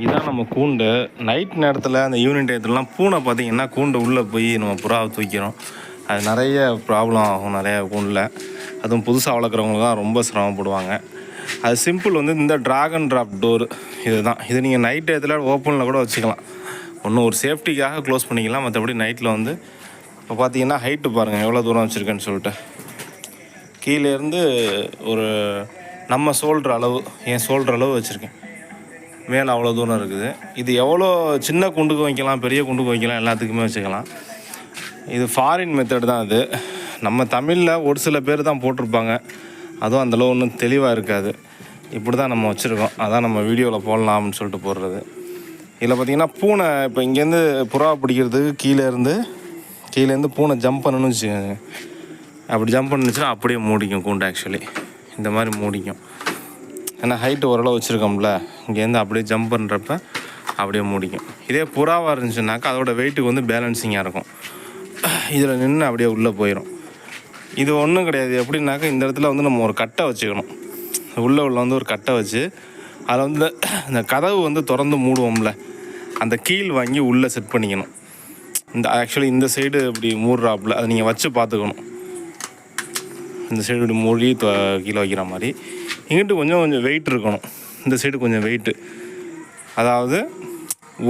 இதான் நம்ம கூண்டு. நைட் நேரத்தில் அந்த ஈவினிங் டயத்துலலாம் பூனை பார்த்திங்கன்னா கூண்டு உள்ளே போய் நம்ம புறாவை தூக்கிறோம். அது நிறைய ப்ராப்ளம் ஆகும் நிறையா கூண்டில். அதுவும் புதுசாக வளர்க்குறவங்க தான் ரொம்ப சிரமப்படுவாங்க. அது சிம்பிள் வந்து இந்த ட்ராகன் ட்ராப் டோரு இதுதான். இது நீங்கள் நைட் டயத்தில் ஓப்பனில் கூட வச்சுக்கலாம். ஒன்றும் ஒரு சேஃப்டிக்காக க்ளோஸ் பண்ணிக்கலாம். மற்றபடி நைட்டில் வந்து இப்போ பார்த்தீங்கன்னா ஹைட்டு பாருங்கள் எவ்வளோ தூரம் வச்சுருக்கேன்னு சொல்லிட்டு. கீழேருந்து ஒரு நம்ம ஷோல்டர் அளவு, என் ஷோல்டர் அளவு வச்சுருக்கேன். மேலே அவ்வளோ தூரம் இருக்குது. இது எவ்வளோ சின்ன குண்டுக்கு வைக்கலாம், பெரிய குண்டுக்கு வைக்கலாம், எல்லாத்துக்குமே வச்சுக்கலாம். இது ஃபாரின் மெத்தட் தான். இது நம்ம தமிழில் ஒரு சில பேர் தான் போட்டிருப்பாங்க. அதுவும் அந்தளவு ஒன்றும் தெளிவாக இருக்காது. இப்படி தான் நம்ம வச்சுருக்கோம். அதான் நம்ம வீடியோவில் போடலாம்னு சொல்லிட்டு போடுறது. இதில் பார்த்திங்கன்னா பூனை இப்போ இங்கேருந்து புறா பிடிக்கிறதுக்கு கீழேருந்து பூனை ஜம்ப் பண்ணணும்னு வச்சுக்கோங்க. அப்படி ஜம்ப் பண்ணுச்சுன்னா அப்படியே மூடிக்கும் கூண்டு. ஆக்சுவலி இந்த மாதிரி மூடிக்கும். ஏன்னா ஹைட்டு ஓரளவு வச்சுருக்கோம்ல, இங்கேருந்து அப்படியே ஜம்ப் பண்ணுறப்ப அப்படியே மூடிக்கும். இதே புறாவாக இருந்துச்சுன்னாக்கா அதோட வெயிட்டுக்கு வந்து பேலன்சிங்காக இருக்கும். இதில் நின்று அப்படியே உள்ளே போயிடும். இது ஒன்றும் கிடையாது. எப்படின்னாக்கா இந்த இடத்துல வந்து நம்ம ஒரு கட்டை வச்சுக்கணும். உள்ளே வந்து ஒரு கட்டை வச்சு அதில் வந்து இந்த கதவு வந்து திறந்து மூடுவோம்ல, அந்த கீல் வாங்கி உள்ளே செட் பண்ணிக்கணும். ஆக்சுவலி இந்த சைடு இப்படி மூடுறாப்புல அதை நீங்கள் வச்சு பார்த்துக்கணும். இந்த சைடு இப்படி மூடி கீழே வைக்கிற மாதிரி. இங்கிட்டு கொஞ்சம் வெயிட் இருக்கணும். இந்த சைடு கொஞ்சம் வெயிட்டு, அதாவது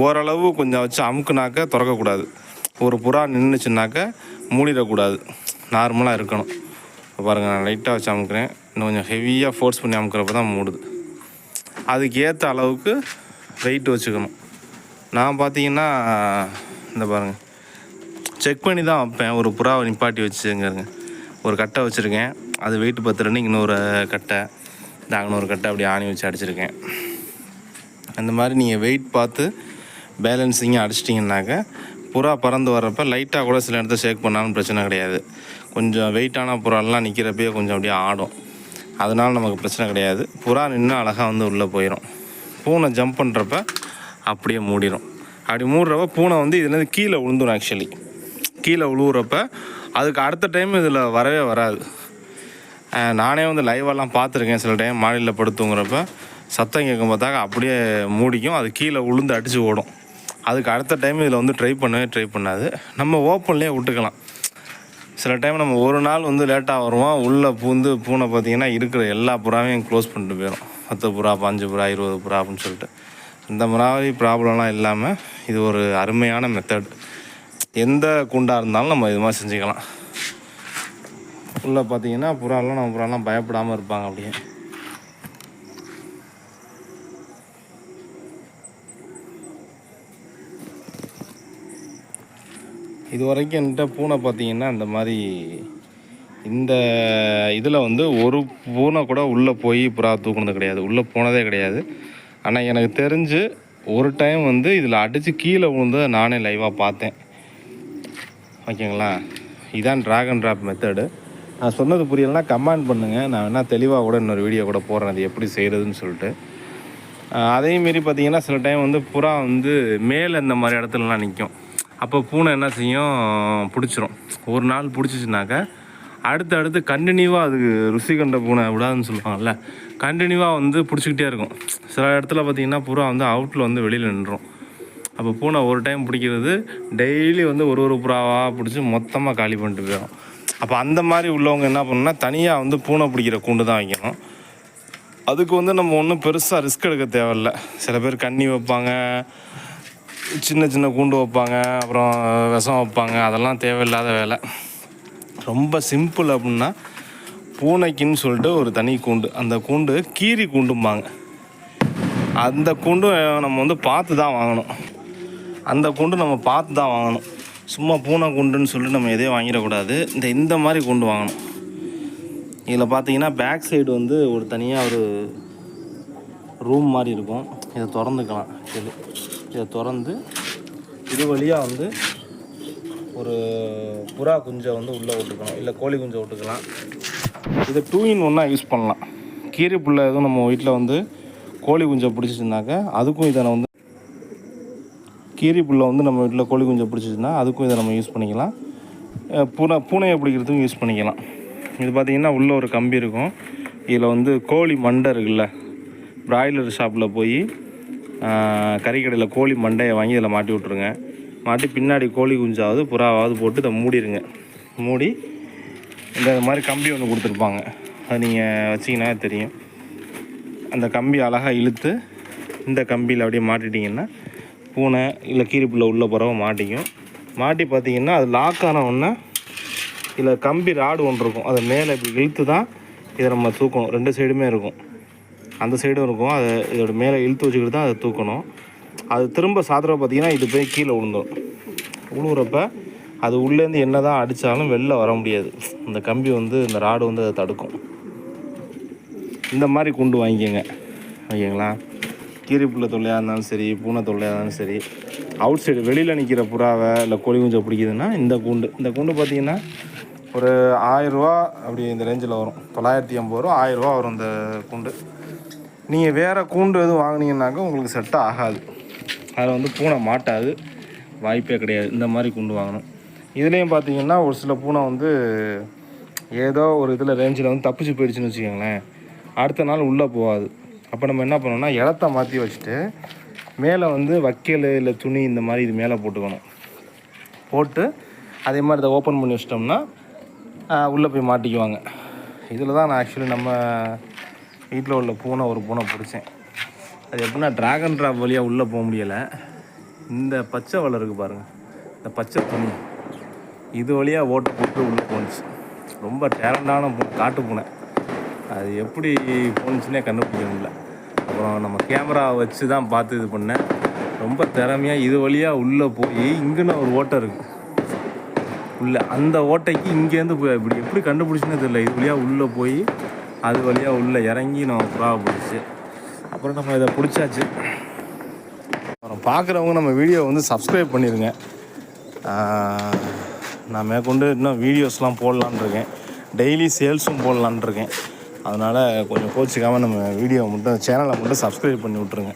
ஓரளவு கொஞ்சம் வச்சு அமுக்குனாக்க திறக்கக்கூடாது. ஒரு புறா நின்றுச்சுனாக்க மூடிடக்கூடாது, நார்மலாக இருக்கணும். இப்போ பாருங்கள், நான் லைட்டாக வச்சு அமுக்குறேன். இன்னும் கொஞ்சம் ஹெவியாக ஃபோர்ஸ் பண்ணி அமுக்கிறப்ப தான் மூடுது. அதுக்கு ஏற்ற அளவுக்கு வெயிட் வச்சுக்கணும். நான் பார்த்தீங்கன்னா இந்த பாருங்கள் செக் பண்ணி தான் வைப்பேன். ஒரு புறாவை நிப்பாட்டி வச்சுங்கிறங்க ஒரு கட்டை வச்சுருக்கேன். அது வெயிட் பத்துறேன்னு இன்னொரு கட்டை, ஒரு கட்டை அப்படி ஆணி வச்சு அடிச்சிருக்கேன். அந்த மாதிரி நீங்கள் வெயிட் பார்த்து பேலன்ஸிங்காக அடிச்சிட்டிங்கன்னாக்க புறா பறந்து வர்றப்போ லைட்டாக கூட சில இடத்த ஷேக் பண்ணாலும் பிரச்சனை கிடையாது. கொஞ்சம் வெயிட்டான புறாலாம் நிற்கிறப்பயே கொஞ்சம் அப்படியே ஆடும். அதனால் நமக்கு பிரச்சனை கிடையாது. புறா நின்று அழகாக வந்து உள்ளே போயிடும். பூனை ஜம்ப் பண்ணுறப்ப அப்படியே மூடிடும். அப்படி மூடுறப்ப பூனை வந்து இதுலேருந்து கீழே விழுந்துடும். ஆக்சுவலி கீழே விழுவுறப்ப அதுக்கு அடுத்த டைம் இதில் வரவே வராது. நானே வந்து லைவெல்லாம் பார்த்துருக்கேன். சில டைம் மாடியில் படுத்துங்கிறப்ப சத்தம் கேட்கும் பார்த்தாக்க அப்படியே மூடிக்கும். அது கீழே உளுந்து அடித்து ஓடும். அதுக்கு அடுத்த டைம் இதில் வந்து ட்ரை பண்ணாது. நம்ம ஓப்பன்லேயே விட்டுக்கலாம். சில டைம் நம்ம ஒரு நாள் வந்து லேட்டாக வருவோம், உள்ளே பூனை பார்த்திங்கன்னா இருக்கிற எல்லா புறாவையும் க்ளோஸ் பண்ணிட்டு போயிடும். 10 புறா, 5 புறா, 20 புறா அப்படின்னு சொல்லிட்டு. இந்த மாதிரி ப்ராப்ளம்லாம் இல்லாமல் இது ஒரு அருமையான மெத்தட். எந்த கூண்டாக இருந்தாலும் நம்ம இது மாதிரி செஞ்சுக்கலாம். உள்ளே பார்த்திங்கன்னா நம்ம புறாலாம் பயப்படாமல் இருப்பாங்க. அப்படியே இது வரைக்கும் என்கிட்ட பூனை பார்த்திங்கன்னா இந்த மாதிரி இந்த இதில் வந்து ஒரு பூனை கூட உள்ளே போய் புறா தூக்குனது கிடையாது, உள்ளே போனதே கிடையாது. ஆனால் எனக்கு தெரிஞ்சு ஒரு டைம் வந்து இதில் அடித்து கீழே விழுந்து நானே லைவாக பார்த்தேன். ஓகேங்களா, இதுதான் ட்ராகன் ட்ராப் மெத்தடு. நான் சொன்னது புரியலைன்னா கமெண்ட் பண்ணுங்கள். நான் வேணால் தெளிவாக கூட இன்னொரு வீடியோ கூட போடுறேன் அது எப்படி செய்கிறதுன்னு சொல்லிட்டு. அதேமாரி பார்த்திங்கன்னா சில டைம் வந்து புறா வந்து மேலே இந்த மாதிரி இடத்துலலாம் நிற்கும். அப்போ பூனை என்ன செய்யும், பிடிச்சிரும். ஒரு நாள் பிடிச்சிச்சினாக்கா அடுத்து கண்டினியூவாக அதுக்கு ருசி கண்ட பூனை விடாதுன்னு சொல்லுவாங்கள்ல, கண்டினியூவாக வந்து பிடிச்சிக்கிட்டே இருக்கும். சில இடத்துல பார்த்திங்கன்னா புறா வந்து அவுட்டில் வந்து வெளியில் நின்றுடும். அப்போ பூனை ஒரு டைம் பிடிக்கிறது டெய்லி வந்து ஒரு புறாவாக பிடிச்சி மொத்தமாக காலி பண்ணிட்டு போயிடும். அப்போ அந்த மாதிரி உள்ளவங்க என்ன பண்ணணும்னா தனியாக வந்து பூனை பிடிக்கிற கூண்டு தான் வைக்கணும். அதுக்கு வந்து நம்ம ஒன்றும் பெருசாக ரிஸ்க் எடுக்க தேவையில்லை. சில பேர் கண்ணி வைப்பாங்க, சின்ன கூண்டு வைப்பாங்க, அப்புறம் விஷம் வைப்பாங்க. அதெல்லாம் தேவையில்லாத வேலை. ரொம்ப சிம்பிள். அப்படின்னா பூனைக்குன்னு சொல்லிட்டு ஒரு தனி கூண்டு, அந்த கூண்டு கீரி கூண்டும்பாங்க. அந்த கூண்டும் நம்ம வந்து பார்த்து தான் வாங்கணும். சும்மா பூனை கூண்டுன்னு சொல்லிட்டு நம்ம எதையும் வாங்கிடக்கூடாது. இந்த மாதிரி கூண்டு வாங்கணும். இதில் பார்த்தீங்கன்னா பேக் சைடு வந்து ஒரு தனியாக ஒரு ரூம் மாதிரி இருக்கும். இதை திறந்துக்கலாம். இதை திறந்து இது வழியாக வந்து ஒரு புறா குஞ்சை வந்து உள்ளே விட்டுக்கணும், இல்லை கோழி குஞ்சை விட்டுக்கலாம். இதை 2 in 1 யூஸ் பண்ணலாம். கீரி புல்லை எதுவும் நம்ம வீட்டில் வந்து கோழி குஞ்சை பிடிச்சிச்சுனாக்கா அதுக்கும் இதை வந்து கீரி புல்லை வந்து நம்ம வீட்டில் கோழி குஞ்சை பிடிச்சிச்சுன்னா அதுக்கும் இதை நம்ம யூஸ் பண்ணிக்கலாம். பூனையை பிடிக்கிறதுக்கும் யூஸ் பண்ணிக்கலாம். இது பார்த்திங்கன்னா உள்ளே ஒரு கம்பி இருக்கும். இதில் வந்து கோழி மண்டை இருக்குல்ல, பிராய்லர் ஷாப்பில் போய் கறிக்கடையில் கோழி மண்டையை வாங்கி இதில் மாட்டி விட்ருங்க. மாட்டி பின்னாடி கோழி குஞ்சாவது புறாவாவது போட்டு இதை மூடிடுங்க. மூடி இந்த மாதிரி கம்பி ஒன்று கொடுத்துருப்பாங்க, அது நீங்கள் வச்சிங்கன்னா தெரியும். அந்த கம்பி அழகாக இழுத்து இந்த கம்பியில் அப்படியே மாட்டிட்டிங்கன்னா பூனை இல்லை கீரிப்புள்ள உள்ள பறவை மாட்டிக்கும். மாட்டி பார்த்திங்கன்னா அது லாக் ஆன உடனே இதில் கம்பி ராடு ஒன்று இருக்கும், அதை மேலே இப்படி இழுத்து தான் இதை நம்ம தூக்கணும். 2 சைடுமே இருக்கும், அந்த சைடும் இருக்கும். அதை இதோட மேலே இழுத்து வச்சுக்கிட்டு தான் அதை தூக்கணும். அது திரும்ப சாத்திர பார்த்திங்கன்னா இது போய் கீழே விழுந்துடும். விழுவுறப்ப அது உள்ளேருந்து என்ன தான் அடித்தாலும் வெளில வர முடியாது. இந்த கம்பி இந்த ராடு அதை தடுக்கும். இந்த மாதிரி கூண்டு வாங்கிக்கோங்க, ஓகேங்களா? கீரிப்புள்ள தொல்லையாக இருந்தாலும் சரி, பூனை தொல்லையாக இருந்தாலும் சரி, அவுட் சைடு வெளியில் நிற்கிற புறாவை இல்லை கோழி குஞ்சை பிடிக்குதுன்னா இந்த கூண்டு பார்த்திங்கன்னா ஒரு 1000 ரூபா அப்படி இந்த ரேஞ்சில் வரும். 950 ரூபா 1000 ரூபா வரும் இந்த கூண்டு. நீங்கள் வேறு கூண்டு எதுவும் வாங்கினீங்கன்னாக்கா உங்களுக்கு செட்டாக ஆகாது, அதில் பூனை மாட்டாது, வாய்ப்பே கிடையாது. இந்த மாதிரி கூண்டு வாங்கணும். இதுலேயும் பார்த்திங்கன்னா ஒரு சில பூனை ஏதோ ஒரு இதில் ரேஞ்சில் தப்பிச்சு போயிடுச்சுன்னு வச்சுக்கோங்களேன், அடுத்த நாள் உள்ளே போகாது. அப்போ நம்ம என்ன பண்ணோம்னா இடத்த மாற்றி வச்சுட்டு மேலே வக்கல் இல்லை துணி இந்த மாதிரி இது மேலே போட்டுக்கணும். போட்டு அதே மாதிரி இதை ஓப்பன் பண்ணி வச்சிட்டோம்னா உள்ளே போய் மாட்டிக்குவாங்க. இதில் தான் நான் ஆக்சுவலி நம்ம வீட்டில் உள்ள ஒரு பூனை பிடிச்சேன். அது எப்படின்னா ட்ராகன் ட்ராப் வழியாக உள்ளே போக முடியலை. இந்த பச்சை வலை இருக்குது பாருங்கள், இந்த பச்சை துணி இது வழியாக ஓட்டு போட்டு உள்ளே போணுச்சு. ரொம்ப டேலண்டான காட்டு பூனை, அது எப்படி போணுச்சுன்னே கண்டுபிடிக்க முடியல. அப்புறம் நம்ம கேமரா வச்சு தான் பார்த்து இது பண்ணேன். ரொம்ப திறமையாக இது வழியாக உள்ளே போய் இங்கேன்னு ஒரு ஓட்டை இருக்குது உள்ளே, அந்த ஓட்டைக்கு இங்கேருந்து போய் இப்படி எப்படி கண்டுபிடிச்சுன்னு தெரியல. இது வழியாக உள்ளே போய் அது வழியாக உள்ளே இறங்கி நம்ம புறாவை பிடிச்சி அப்புறம் நம்ம இதை பிடிச்சாச்சு. அப்புறம் பார்க்குறவங்க நம்ம வீடியோ சப்ஸ்கிரைப் பண்ணிடுங்க. நான் மேற்கொண்டு இன்னும் வீடியோஸ்லாம் போடலான் இருக்கேன், டெய்லி சேல்ஸும் போடலான் இருக்கேன். அதனால் கொஞ்சம் கோச்சிக்காமல் நம்ம வீடியோவை மட்டும் சேனலை மட்டும் சப்ஸ்கிரைப் பண்ணி விட்ருங்க.